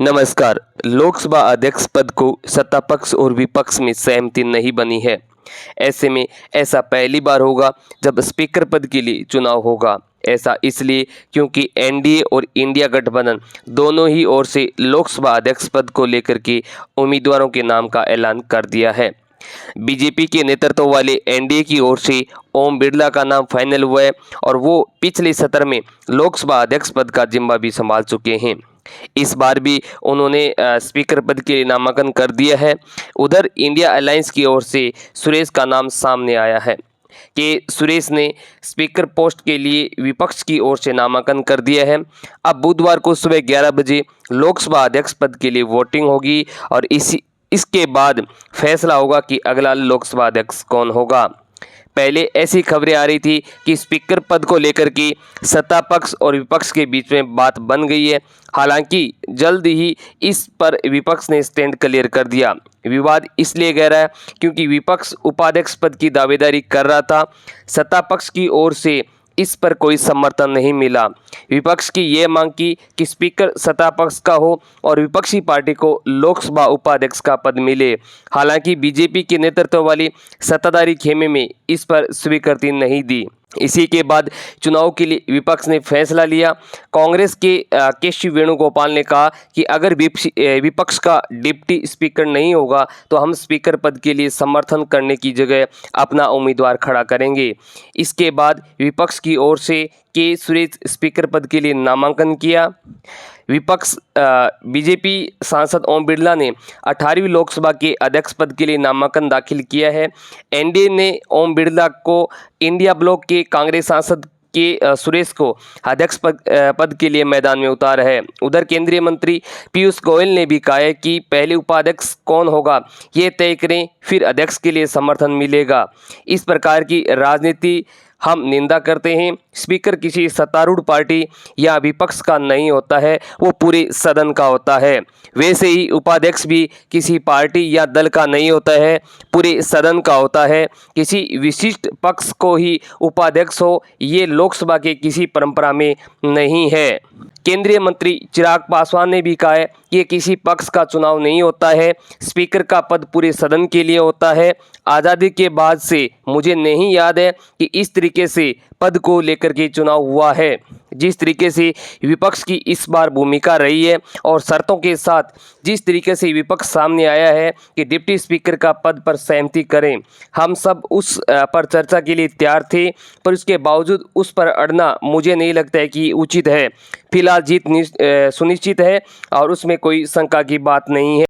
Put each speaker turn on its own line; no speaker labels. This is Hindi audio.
नमस्कार। लोकसभा अध्यक्ष पद को सत्ता पक्ष और विपक्ष में सहमति नहीं बनी है। ऐसे में ऐसा पहली बार होगा जब स्पीकर पद के लिए चुनाव होगा। ऐसा इसलिए क्योंकि एनडीए और इंडिया गठबंधन दोनों ही ओर से लोकसभा अध्यक्ष पद को लेकर के उम्मीदवारों के नाम का ऐलान कर दिया है। बीजेपी के नेतृत्व वाले एनडीए की ओर से ओम बिरला का नाम फाइनल हुआ है और वो पिछले सत्र में लोकसभा अध्यक्ष पद का जिम्मा भी संभाल चुके हैं। इस बार भी उन्होंने स्पीकर पद के लिए नामांकन कर दिया है। उधर इंडिया अलायंस की ओर से सुरेश का नाम सामने आया है कि सुरेश ने स्पीकर पोस्ट के लिए विपक्ष की ओर से नामांकन कर दिया है। अब बुधवार को सुबह 11 बजे लोकसभा अध्यक्ष पद के लिए वोटिंग होगी और इसके बाद फैसला होगा कि अगला लोकसभा अध्यक्ष कौन होगा। पहले ऐसी खबरें आ रही थी कि स्पीकर पद को लेकर के सत्ता पक्ष और विपक्ष के बीच में बात बन गई है। हालांकि जल्द ही इस पर विपक्ष ने स्टैंड क्लियर कर दिया। विवाद इसलिए गहरा है क्योंकि विपक्ष उपाध्यक्ष पद की दावेदारी कर रहा था। सत्ता पक्ष की ओर से इस पर कोई समर्थन नहीं मिला। विपक्ष की यह मांग की कि स्पीकर सत्ता पक्ष का हो और विपक्षी पार्टी को लोकसभा उपाध्यक्ष का पद मिले। हालांकि बीजेपी के नेतृत्व वाली सत्ताधारी खेमे में इस पर स्वीकृति नहीं दी। इसी के बाद चुनाव के लिए विपक्ष ने फैसला लिया। कांग्रेस के केशव वेणुगोपाल ने कहा कि अगर विपक्ष का डिप्टी स्पीकर नहीं होगा तो हम स्पीकर पद के लिए समर्थन करने की जगह अपना उम्मीदवार खड़ा करेंगे। इसके बाद विपक्ष की ओर से के सुरेश स्पीकर पद के लिए नामांकन किया। विपक्ष बीजेपी सांसद ओम बिरला ने 18वीं लोकसभा के अध्यक्ष पद के लिए नामांकन दाखिल किया है। एनडीए ने ओम बिरला को इंडिया ब्लॉक के कांग्रेस सांसद के सुरेश को अध्यक्ष पद के लिए मैदान में उतारा है। उधर केंद्रीय मंत्री पीयूष गोयल ने भी कहा है कि पहले उपाध्यक्ष कौन होगा ये तय करें, फिर अध्यक्ष के लिए समर्थन मिलेगा। इस प्रकार की राजनीति हम निंदा करते हैं। स्पीकर किसी सत्तारूढ़ पार्टी या विपक्ष का नहीं होता है, वो पूरे सदन का होता है। वैसे ही उपाध्यक्ष भी किसी पार्टी या दल का नहीं होता है, पूरे सदन का होता है। किसी विशिष्ट पक्ष को ही उपाध्यक्ष हो, ये लोकसभा के किसी परंपरा में नहीं है। केंद्रीय मंत्री चिराग पासवान ने भी कहा है कि ये किसी पक्ष का चुनाव नहीं होता है, स्पीकर का पद पूरे सदन के लिए होता है। आज़ादी के बाद से मुझे नहीं याद है कि इस तरीके से पद को लेकर के चुनाव हुआ है। जिस तरीके से विपक्ष की इस बार भूमिका रही है और शर्तों के साथ जिस तरीके से विपक्ष सामने आया है कि डिप्टी स्पीकर का पद पर सहमति करें, हम सब उस पर चर्चा के लिए तैयार थे, पर उसके बावजूद उस पर अड़ना मुझे नहीं लगता है कि उचित है। फिलहाल जीत सुनिश्चित है और उसमें कोई शंका की बात नहीं है।